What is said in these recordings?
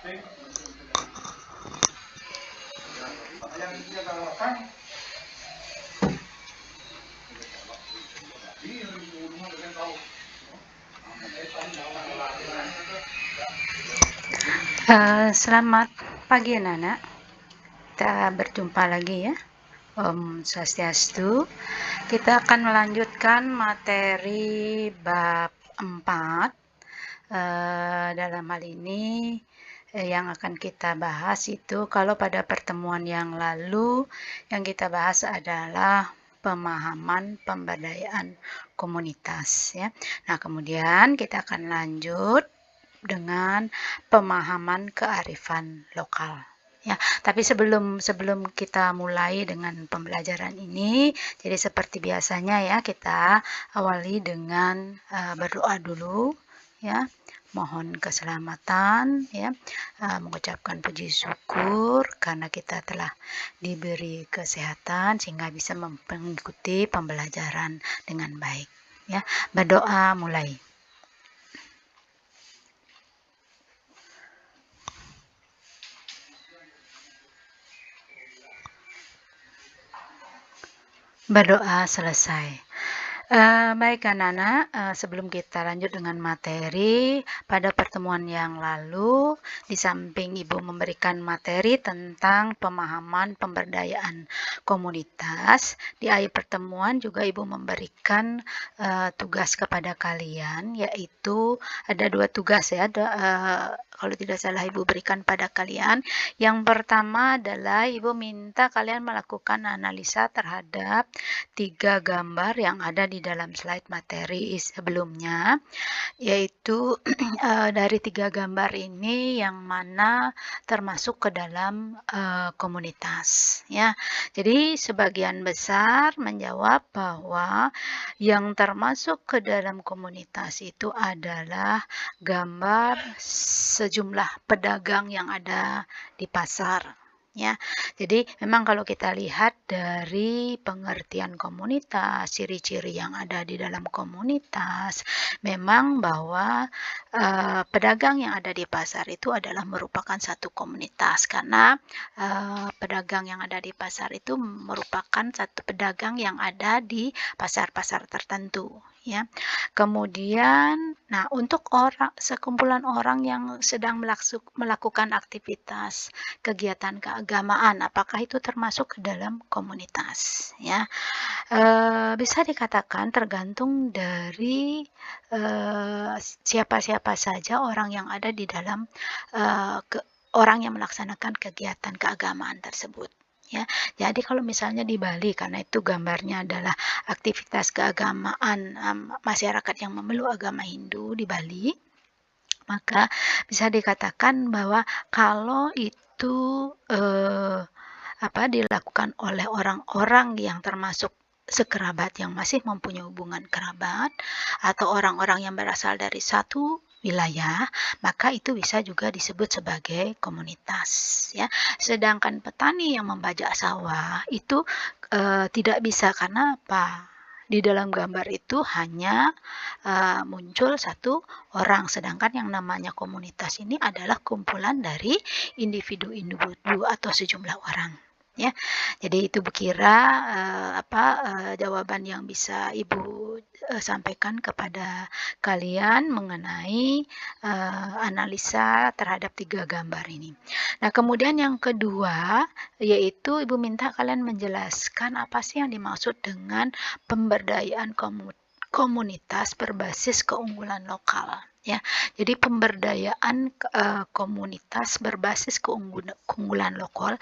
Selamat pagi anak-anak, kita berjumpa lagi ya. Om Swastiastu. Kita akan melanjutkan materi bab 4. Dalam hal ini yang akan kita bahas itu, kalau pada pertemuan yang lalu yang kita bahas adalah pemahaman pemberdayaan komunitas ya. Nah, kemudian kita akan lanjut dengan pemahaman kearifan lokal ya. Tapi sebelum kita mulai dengan pembelajaran ini, jadi seperti biasanya ya, kita awali dengan berdoa dulu ya. Mohon keselamatan ya, mengucapkan puji syukur karena kita telah diberi kesehatan sehingga bisa mengikuti pembelajaran dengan baik ya. Berdoa mulai. Berdoa selesai. Baik anak-anak, sebelum kita lanjut dengan materi, pada pertemuan yang lalu, di samping Ibu memberikan materi tentang pemahaman pemberdayaan komunitas, di akhir pertemuan juga Ibu memberikan tugas kepada kalian, yaitu ada 2 tugas ya, kalau tidak salah Ibu berikan pada kalian. Yang pertama adalah Ibu minta kalian melakukan analisa terhadap 3 gambar yang ada di dalam slide materi sebelumnya, yaitu dari 3 gambar ini yang mana termasuk ke dalam komunitas ya. Jadi sebagian besar menjawab bahwa yang termasuk ke dalam komunitas itu adalah gambar sejumlah pedagang yang ada di pasar ya. Jadi memang kalau kita lihat dari pengertian komunitas, ciri-ciri yang ada di dalam komunitas, memang bahwa pedagang yang ada di pasar itu adalah merupakan satu komunitas, karena pedagang yang ada di pasar itu merupakan satu pedagang yang ada di pasar-pasar tertentu ya. Kemudian, nah untuk sekumpulan orang yang sedang melakukan aktivitas kegiatan keagamaan, apakah itu termasuk ke dalam komunitas ya. Bisa dikatakan tergantung dari siapa-siapa saja orang yang ada di dalam orang yang melaksanakan kegiatan keagamaan tersebut ya. Jadi kalau misalnya di Bali, karena itu gambarnya adalah aktivitas keagamaan masyarakat yang memeluk agama Hindu di Bali, maka bisa dikatakan bahwa kalau itu dilakukan oleh orang-orang yang termasuk sekerabat yang masih mempunyai hubungan kerabat, atau orang-orang yang berasal dari satu wilayah, maka itu bisa juga disebut sebagai komunitas ya. Sedangkan petani yang membajak sawah itu tidak bisa, karena apa? Di dalam gambar itu hanya muncul satu orang, sedangkan yang namanya komunitas ini adalah kumpulan dari individu-individu atau sejumlah orang ya. Jadi itu kira jawaban yang bisa Ibu sampaikan kepada kalian mengenai analisa terhadap 3 gambar ini. Nah, kemudian yang kedua, yaitu Ibu minta kalian menjelaskan apa sih yang dimaksud dengan pemberdayaan komunitas berbasis keunggulan lokal ya. Jadi pemberdayaan komunitas berbasis keunggulan lokal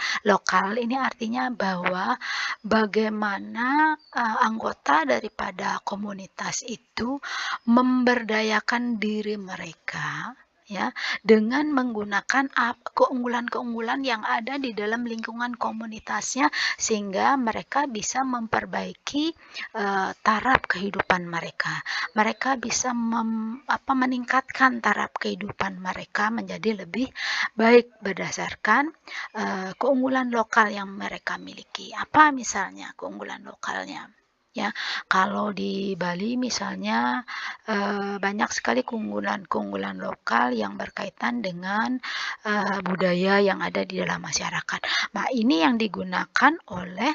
ini artinya bahwa bagaimana anggota daripada komunitas itu memberdayakan diri mereka ya, dengan menggunakan keunggulan-keunggulan yang ada di dalam lingkungan komunitasnya, sehingga mereka bisa memperbaiki taraf kehidupan mereka. Mereka bisa meningkatkan taraf kehidupan mereka menjadi lebih baik berdasarkan keunggulan lokal yang mereka miliki. Apa misalnya keunggulan lokalnya? ya. Kalau di Bali misalnya, banyak sekali keunggulan-keunggulan lokal yang berkaitan dengan, budaya yang ada di dalam masyarakat. Nah, ini yang digunakan oleh,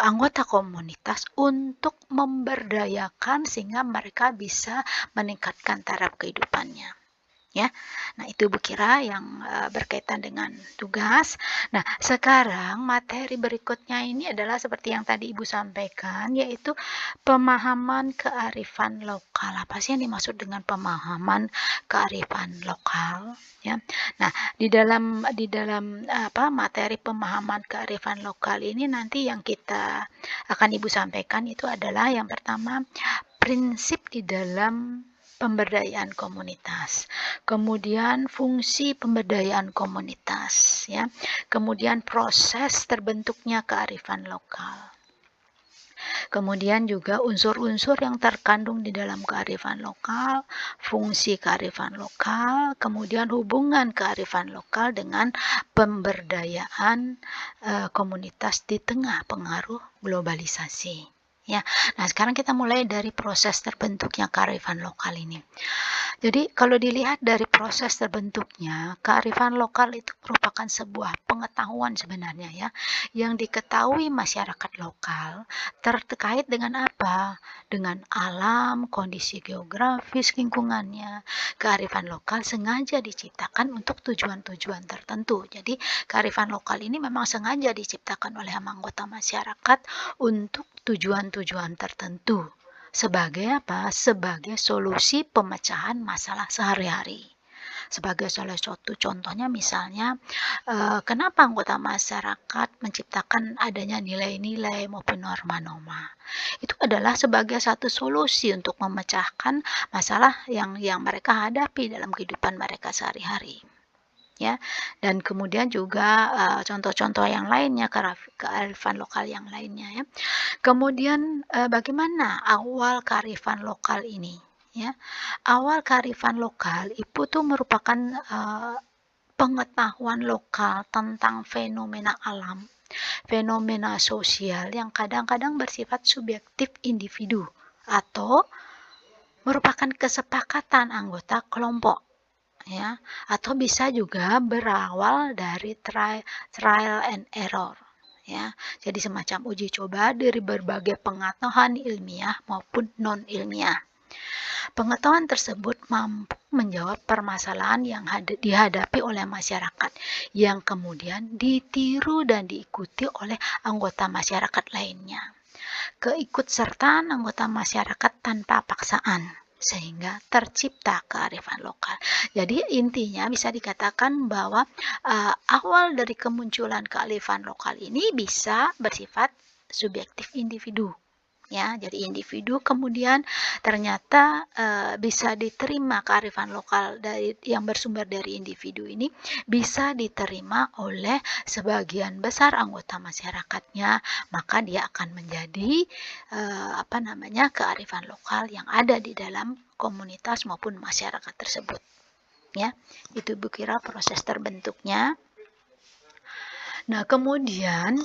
anggota komunitas untuk memberdayakan sehingga mereka bisa meningkatkan taraf kehidupannya. Ya. Nah, itu Ibu kira yang, berkaitan dengan tugas. Nah, sekarang materi berikutnya ini adalah seperti yang tadi Ibu sampaikan, yaitu pemahaman kearifan lokal. Apa sih yang dimaksud dengan pemahaman kearifan lokal, ya? Nah, di dalam, materi pemahaman kearifan lokal ini nanti yang kita akan Ibu sampaikan itu adalah yang pertama, prinsip di dalam pemberdayaan komunitas, kemudian fungsi pemberdayaan komunitas, ya, kemudian proses terbentuknya kearifan lokal, kemudian juga unsur-unsur yang terkandung di dalam kearifan lokal, fungsi kearifan lokal, kemudian hubungan kearifan lokal dengan pemberdayaan komunitas di tengah pengaruh globalisasi. Ya, nah sekarang kita mulai dari proses terbentuknya kearifan lokal ini. Jadi kalau dilihat dari proses terbentuknya, kearifan lokal itu merupakan sebuah pengetahuan sebenarnya ya, yang diketahui masyarakat lokal terkait dengan apa? Dengan alam, kondisi geografis lingkungannya. Kearifan lokal sengaja diciptakan untuk tujuan-tujuan tertentu. Jadi kearifan lokal ini memang sengaja diciptakan oleh anggota masyarakat untuk tujuan-tujuan tertentu. Sebagai apa? Sebagai solusi pemecahan masalah sehari-hari. Sebagai salah satu contohnya misalnya, kenapa anggota masyarakat menciptakan adanya nilai-nilai maupun norma-norma. Itu adalah sebagai satu solusi untuk memecahkan masalah yang mereka hadapi dalam kehidupan mereka sehari-hari. Ya, dan kemudian juga, contoh-contoh yang lainnya, kearifan lokal yang lainnya ya. Kemudian, bagaimana awal kearifan lokal ini, ya. Awal kearifan lokal itu tuh merupakan, pengetahuan lokal tentang fenomena alam, fenomena sosial yang kadang-kadang bersifat subjektif individu atau merupakan kesepakatan anggota kelompok, ya. Atau bisa juga berawal dari trial and error. Ya, jadi semacam uji coba dari berbagai pengetahuan ilmiah maupun non-ilmiah. Pengetahuan tersebut mampu menjawab permasalahan yang dihadapi oleh masyarakat, yang kemudian ditiru dan diikuti oleh anggota masyarakat lainnya. Keikutsertaan anggota masyarakat tanpa paksaan, sehingga tercipta kearifan lokal. Jadi intinya bisa dikatakan bahwa awal dari kemunculan kearifan lokal ini bisa bersifat subjektif individu. Ya, jadi individu kemudian ternyata bisa diterima kearifan lokal yang bersumber dari individu ini bisa diterima oleh sebagian besar anggota masyarakatnya, maka dia akan menjadi kearifan lokal yang ada di dalam komunitas maupun masyarakat tersebut. Ya, itu Bu kira proses terbentuknya. Nah, kemudian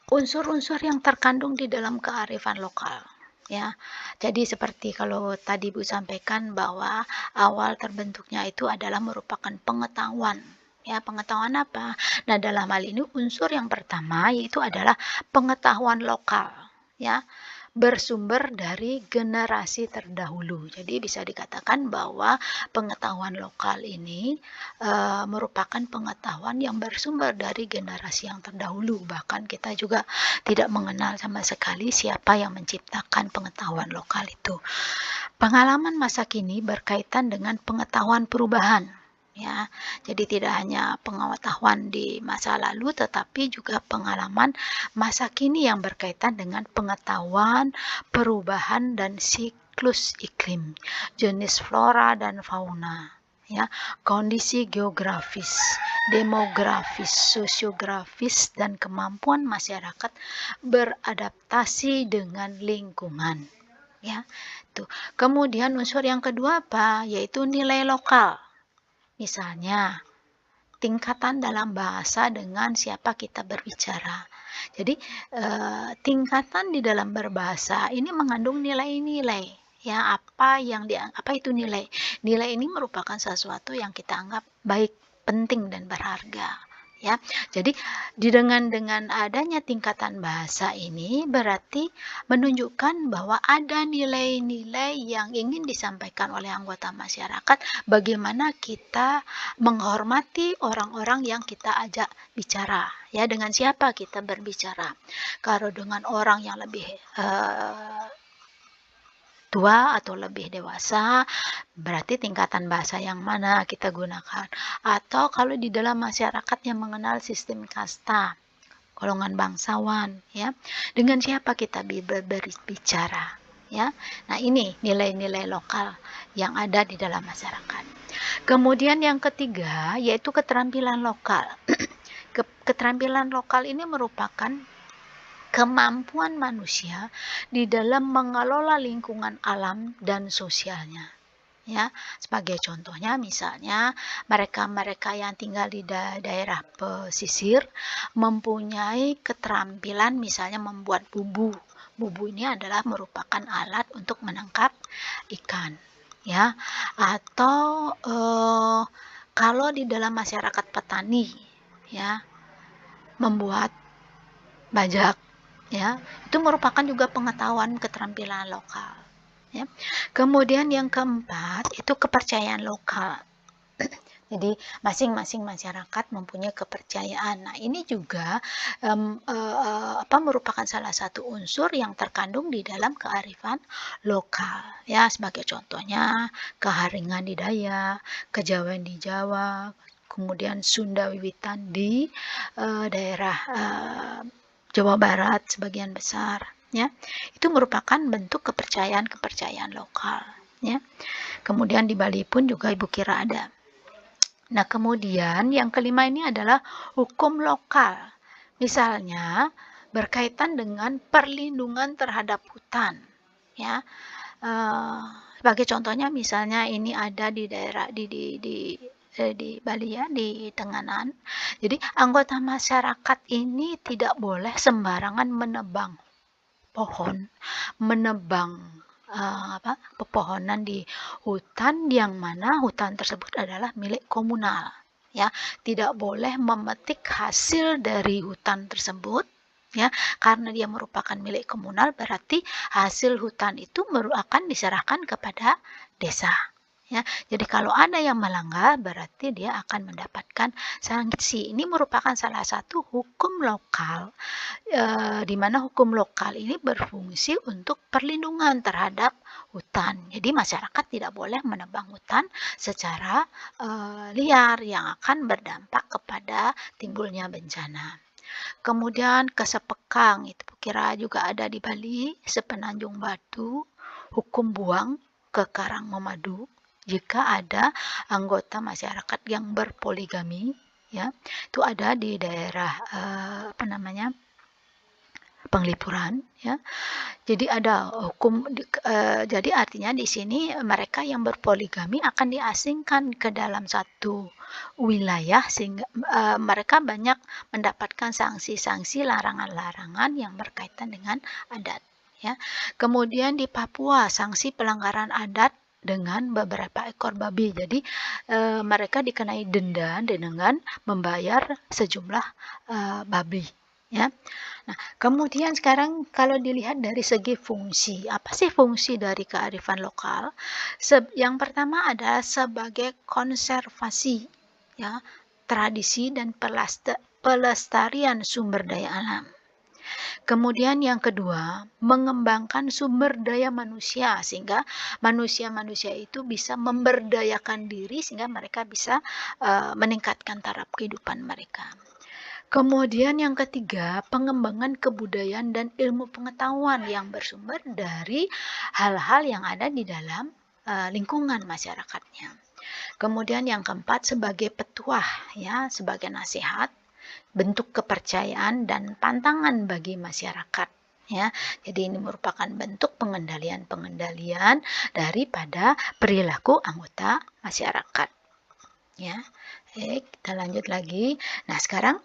unsur-unsur yang terkandung di dalam kearifan lokal. Ya, jadi seperti kalau tadi Bu sampaikan bahwa awal terbentuknya itu adalah merupakan pengetahuan. Ya, pengetahuan apa? Nah, dalam hal ini unsur yang pertama yaitu adalah pengetahuan lokal. Ya, bersumber dari generasi terdahulu. Jadi bisa dikatakan bahwa pengetahuan lokal ini merupakan pengetahuan yang bersumber dari generasi yang terdahulu. Bahkan kita juga tidak mengenal sama sekali siapa yang menciptakan pengetahuan lokal itu. Pengalaman masa kini berkaitan dengan pengetahuan perubahan. Ya, jadi tidak hanya pengetahuan di masa lalu, tetapi juga pengalaman masa kini yang berkaitan dengan pengetahuan perubahan dan siklus iklim, jenis flora dan fauna, ya, kondisi geografis, demografis, sosiografis, dan kemampuan masyarakat beradaptasi dengan lingkungan. Ya, tuh. Kemudian unsur yang kedua apa? Yaitu nilai lokal. Misalnya, tingkatan dalam bahasa dengan siapa kita berbicara. Jadi, tingkatan di dalam berbahasa ini mengandung nilai-nilai, ya, apa itu nilai? Nilai ini merupakan sesuatu yang kita anggap baik, penting, dan berharga, ya. Jadi, dengan adanya tingkatan bahasa ini berarti menunjukkan bahwa ada nilai-nilai yang ingin disampaikan oleh anggota masyarakat, bagaimana kita menghormati orang-orang yang kita ajak bicara, ya, dengan siapa kita berbicara. Kalau dengan orang yang lebih, tua atau lebih dewasa, berarti tingkatan bahasa yang mana kita gunakan. Atau kalau di dalam masyarakat yang mengenal sistem kasta, golongan bangsawan, ya, dengan siapa kita berbicara, ya. Nah, ini nilai-nilai lokal yang ada di dalam masyarakat. Kemudian yang ketiga yaitu keterampilan lokal. Keterampilan lokal ini merupakan kemampuan manusia di dalam mengelola lingkungan alam dan sosialnya, ya. Sebagai contohnya misalnya mereka-mereka yang tinggal di daerah pesisir mempunyai keterampilan misalnya membuat bubu. Bubu ini adalah merupakan alat untuk menangkap ikan, ya. Atau kalau di dalam masyarakat petani, ya, membuat bajak, ya, itu merupakan juga pengetahuan keterampilan lokal, ya. Kemudian yang keempat itu kepercayaan lokal. Jadi masing-masing masyarakat mempunyai kepercayaan. Nah, ini juga merupakan salah satu unsur yang terkandung di dalam kearifan lokal. Ya, sebagai contohnya keharingan di Dayak, kejawen di Jawa, kemudian Sunda Wiwitan di daerah Jawa Barat sebagian besar. Ya, itu merupakan bentuk kepercayaan-kepercayaan lokal. Ya, kemudian di Bali pun juga Ibu kira ada. Nah, kemudian yang kelima ini adalah hukum lokal. Misalnya berkaitan dengan perlindungan terhadap hutan, ya. Sebagai contohnya misalnya ini ada di daerah di Bali, ya, di Tenganan. Jadi anggota masyarakat ini tidak boleh sembarangan menebang pohon, menebang pepohonan di hutan yang mana hutan tersebut adalah milik komunal, ya. Tidak boleh memetik hasil dari hutan tersebut, ya, karena dia merupakan milik komunal berarti hasil hutan itu akan diserahkan kepada desa. Ya, jadi kalau ada yang melanggar berarti dia akan mendapatkan sanksi. Ini merupakan salah satu hukum lokal, di mana hukum lokal ini berfungsi untuk perlindungan terhadap hutan. Jadi masyarakat tidak boleh menebang hutan secara liar yang akan berdampak kepada timbulnya bencana. Kemudian kesepekang itu kira juga ada di Bali, sepenanjung Batu, hukum buang ke Karang Memadu jika ada anggota masyarakat yang berpoligami, ya. Itu ada di daerah Penglipuran, ya. Jadi ada hukum jadi artinya di sini mereka yang berpoligami akan diasingkan ke dalam satu wilayah sehingga mereka banyak mendapatkan sanksi-sanksi, larangan-larangan yang berkaitan dengan adat, ya. Kemudian di Papua sanksi pelanggaran adat dengan beberapa ekor babi. Jadi mereka dikenai denda dengan membayar sejumlah babi, ya. Nah, kemudian sekarang kalau dilihat dari segi fungsi, apa sih fungsi dari kearifan lokal? Yang pertama adalah sebagai konservasi, ya, tradisi dan pelestarian sumber daya alam. Kemudian yang kedua, mengembangkan sumber daya manusia sehingga manusia-manusia itu bisa memberdayakan diri sehingga mereka bisa meningkatkan taraf kehidupan mereka. Kemudian yang ketiga, pengembangan kebudayaan dan ilmu pengetahuan yang bersumber dari hal-hal yang ada di dalam lingkungan masyarakatnya. Kemudian yang keempat, sebagai petuah, ya, sebagai nasihat, bentuk kepercayaan dan pantangan bagi masyarakat, ya. Jadi ini merupakan bentuk pengendalian daripada perilaku anggota masyarakat, ya. Baik, kita lanjut lagi. Nah, sekarang,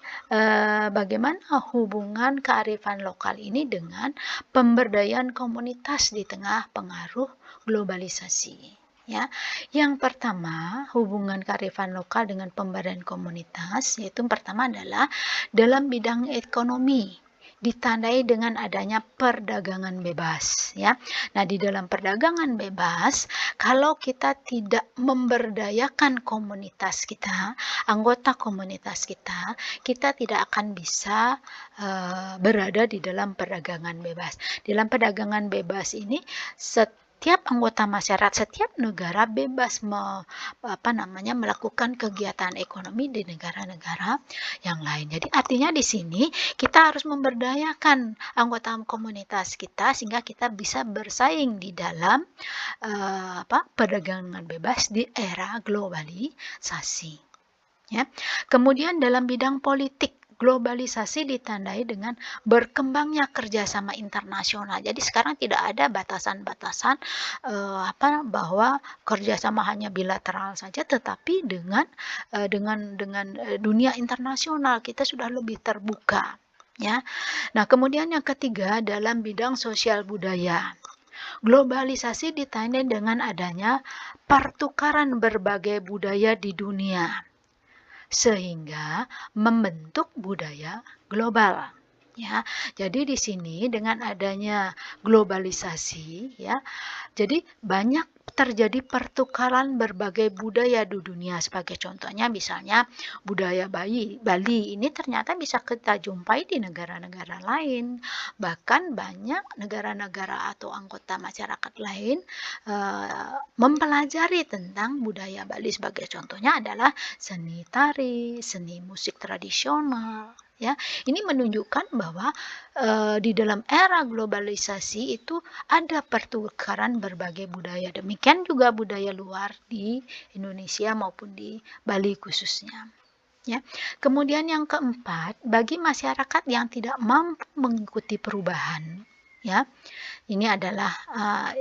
bagaimana hubungan kearifan lokal ini dengan pemberdayaan komunitas di tengah pengaruh globalisasi? Ya, yang pertama, hubungan kearifan lokal dengan pemberdayaan komunitas, yaitu yang pertama adalah dalam bidang ekonomi, ditandai dengan adanya perdagangan bebas, ya. Nah, di dalam perdagangan bebas, kalau kita tidak memberdayakan komunitas kita, anggota komunitas kita tidak akan bisa berada di dalam perdagangan bebas. Dalam perdagangan bebas ini, setiap anggota masyarakat, setiap negara bebas melakukan kegiatan ekonomi di negara-negara yang lain. Jadi artinya di sini kita harus memberdayakan anggota komunitas kita sehingga kita bisa bersaing di dalam perdagangan bebas di era globalisasi. Ya. Kemudian dalam bidang politik, globalisasi ditandai dengan berkembangnya kerjasama internasional. Jadi sekarang tidak ada batasan-batasan bahwa kerjasama hanya bilateral saja, tetapi dengan dunia internasional kita sudah lebih terbuka. Ya. Nah, kemudian yang ketiga dalam bidang sosial budaya. Globalisasi ditandai dengan adanya pertukaran berbagai budaya di dunia sehingga membentuk budaya global. Ya, jadi di sini dengan adanya globalisasi, ya, jadi banyak terjadi pertukaran berbagai budaya di dunia. Sebagai contohnya, misalnya budaya Bali ini ternyata bisa kita jumpai di negara-negara lain. Bahkan banyak negara-negara atau anggota masyarakat lain mempelajari tentang budaya Bali. Sebagai contohnya adalah seni tari, seni musik tradisional. Ya, ini menunjukkan bahwa di dalam era globalisasi itu ada pertukaran berbagai budaya. Demikian juga budaya luar di Indonesia maupun di Bali khususnya. Ya. Kemudian yang keempat, bagi masyarakat yang tidak mampu mengikuti perubahan, ya, ini adalah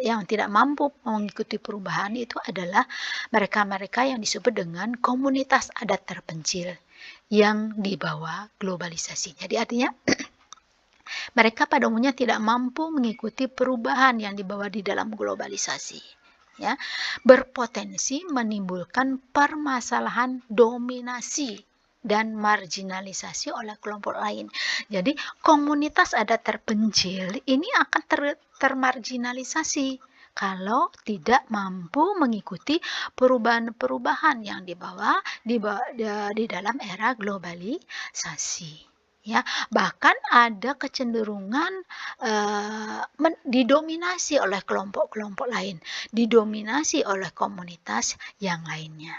yang tidak mampu mengikuti perubahan itu adalah mereka-mereka yang disebut dengan komunitas adat terpencil yang dibawa globalisasi. Jadi artinya mereka pada umumnya tidak mampu mengikuti perubahan yang dibawa di dalam globalisasi. Ya, berpotensi menimbulkan permasalahan dominasi dan marginalisasi oleh kelompok lain. Jadi komunitas adat terpencil ini akan termarginalisasi kalau tidak mampu mengikuti perubahan-perubahan yang dibawa di dalam era globalisasi. Ya, bahkan ada kecenderungan didominasi oleh kelompok-kelompok lain, didominasi oleh komunitas yang lainnya.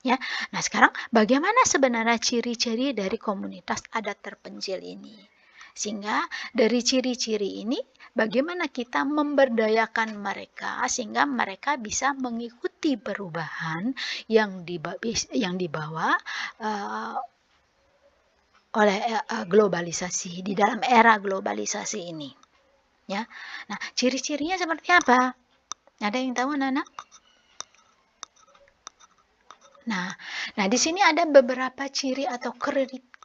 Ya, nah sekarang bagaimana sebenarnya ciri-ciri dari komunitas adat terpencil ini? Sehingga dari ciri-ciri ini bagaimana kita memberdayakan mereka sehingga mereka bisa mengikuti perubahan yang dibawa oleh globalisasi di dalam era globalisasi ini. Ya. Nah, ciri-cirinya seperti apa? Ada yang tahu, anak-anak? Nah, di sini ada beberapa ciri atau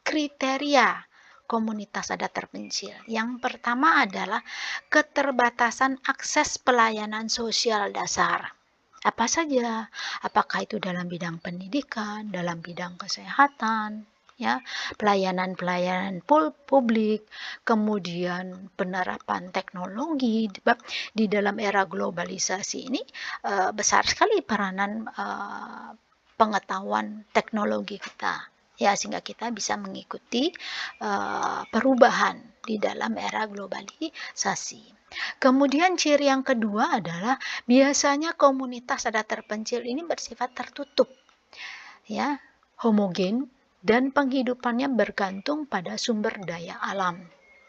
kriteria komunitas adat terpencil. Yang pertama adalah keterbatasan akses pelayanan sosial dasar. Apa saja? Apakah itu dalam bidang pendidikan, dalam bidang kesehatan, ya, pelayanan-pelayanan publik, kemudian penerapan teknologi di dalam era globalisasi ini besar sekali peranan pengetahuan teknologi kita, ya, sehingga kita bisa mengikuti perubahan di dalam era globalisasi. Kemudian ciri yang kedua adalah biasanya komunitas adat terpencil ini bersifat tertutup, ya, homogen, dan penghidupannya bergantung pada sumber daya alam.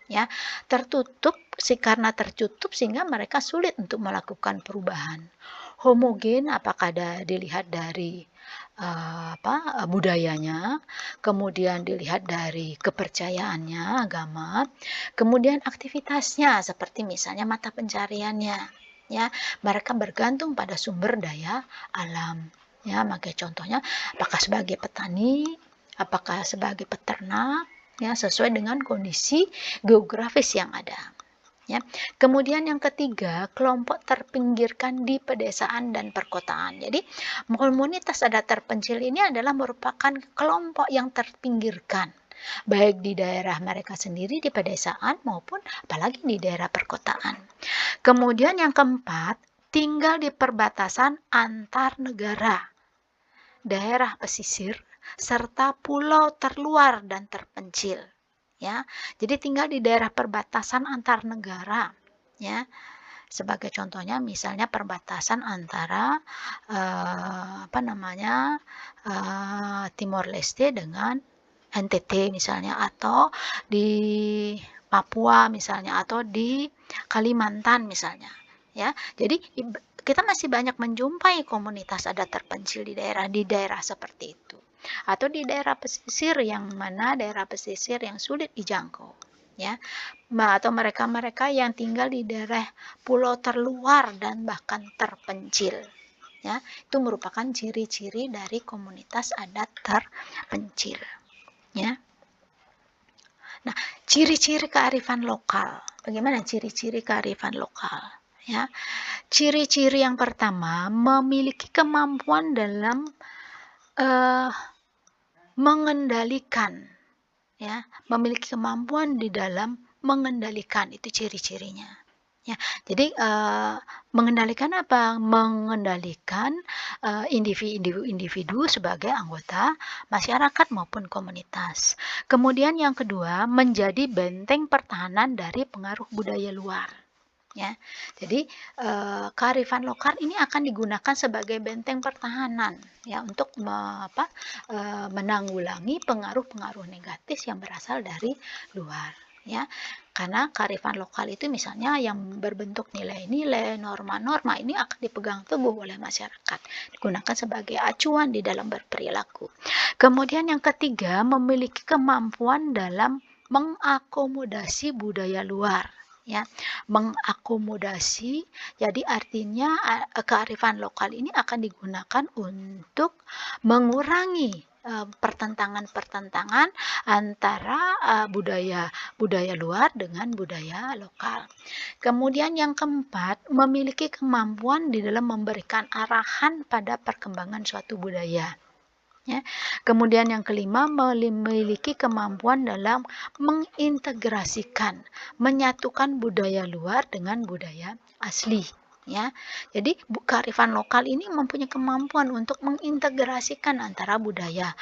Ya, karena tertutup sehingga mereka sulit untuk melakukan perubahan. Homogen apakah dilihat dari budayanya, kemudian dilihat dari kepercayaannya, agama, kemudian aktivitasnya seperti misalnya mata pencariannya, ya, mereka bergantung pada sumber daya alam. Ya, pakai contohnya apakah sebagai petani, apakah sebagai peternak, ya sesuai dengan kondisi geografis yang ada. Ya. Kemudian yang ketiga, kelompok terpinggirkan di pedesaan dan perkotaan. Jadi, komunitas adat terpencil ini adalah merupakan kelompok yang terpinggirkan, baik di daerah mereka sendiri di pedesaan maupun apalagi di daerah perkotaan. Kemudian yang keempat, tinggal di perbatasan antar negara, daerah pesisir, serta pulau terluar dan terpencil. Ya, jadi tinggal di daerah perbatasan antar negara. Ya, sebagai contohnya misalnya perbatasan antara Timor Leste dengan NTT misalnya, atau di Papua misalnya, atau di Kalimantan misalnya. Ya, jadi kita masih banyak menjumpai komunitas adat terpencil di daerah seperti itu, atau di daerah pesisir yang mana daerah pesisir yang sulit dijangkau, ya, atau mereka-mereka yang tinggal di daerah pulau terluar dan bahkan terpencil, ya, itu merupakan ciri-ciri dari komunitas adat terpencil, ya. Nah, ciri-ciri kearifan lokal. Bagaimana ciri-ciri kearifan lokal? Ya, ciri-ciri yang pertama, memiliki kemampuan dalam mengendalikan, ya, memiliki kemampuan di dalam mengendalikan, itu ciri-cirinya. Ya, jadi mengendalikan apa? Mengendalikan individu sebagai anggota masyarakat maupun komunitas. Kemudian yang kedua, menjadi benteng pertahanan dari pengaruh budaya luar. Ya, jadi kearifan lokal ini akan digunakan sebagai benteng pertahanan, ya, untuk menanggulangi pengaruh-pengaruh negatif yang berasal dari luar, ya. Karena kearifan lokal itu misalnya yang berbentuk nilai-nilai, norma-norma, ini akan dipegang teguh oleh masyarakat, digunakan sebagai acuan di dalam berperilaku. Kemudian yang ketiga, memiliki kemampuan dalam mengakomodasi budaya luar, ya, mengakomodasi. Jadi artinya kearifan lokal ini akan digunakan untuk mengurangi pertentangan-pertentangan antara budaya luar dengan budaya lokal. Kemudian yang keempat, memiliki kemampuan di dalam memberikan arahan pada perkembangan suatu budaya. Ya. Kemudian yang kelima, memiliki kemampuan dalam mengintegrasikan, menyatukan budaya luar dengan budaya asli. Ya, jadi kearifan lokal ini mempunyai kemampuan untuk mengintegrasikan antara budaya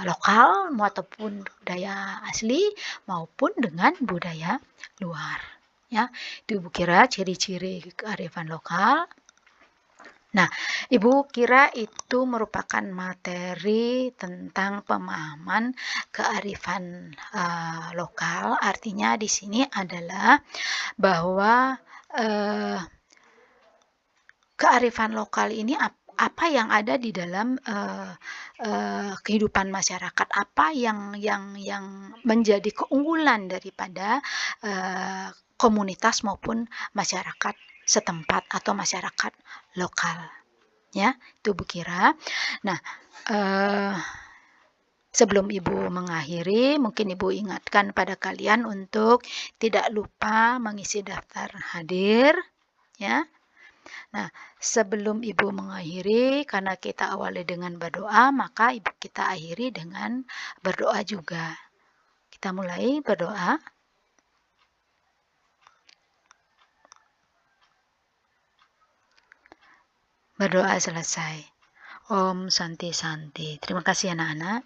lokal ataupun budaya asli maupun dengan budaya luar. Ya, itu Ibu kira ciri-ciri kearifan lokal. Nah, Ibu kira itu merupakan materi tentang pemahaman kearifan lokal. Artinya di sini adalah bahwa kearifan lokal ini apa yang ada di dalam kehidupan masyarakat, apa yang menjadi keunggulan daripada komunitas maupun masyarakat setempat atau masyarakat lokal, ya, itu Bu kira. Nah, sebelum Ibu mengakhiri, mungkin Ibu ingatkan pada kalian untuk tidak lupa mengisi daftar hadir, ya. Nah, sebelum Ibu mengakhiri, karena kita awali dengan berdoa, maka Ibu kita akhiri dengan berdoa juga. Kita mulai berdoa. Berdoa selesai. Om Santi Santi. Terima kasih anak-anak.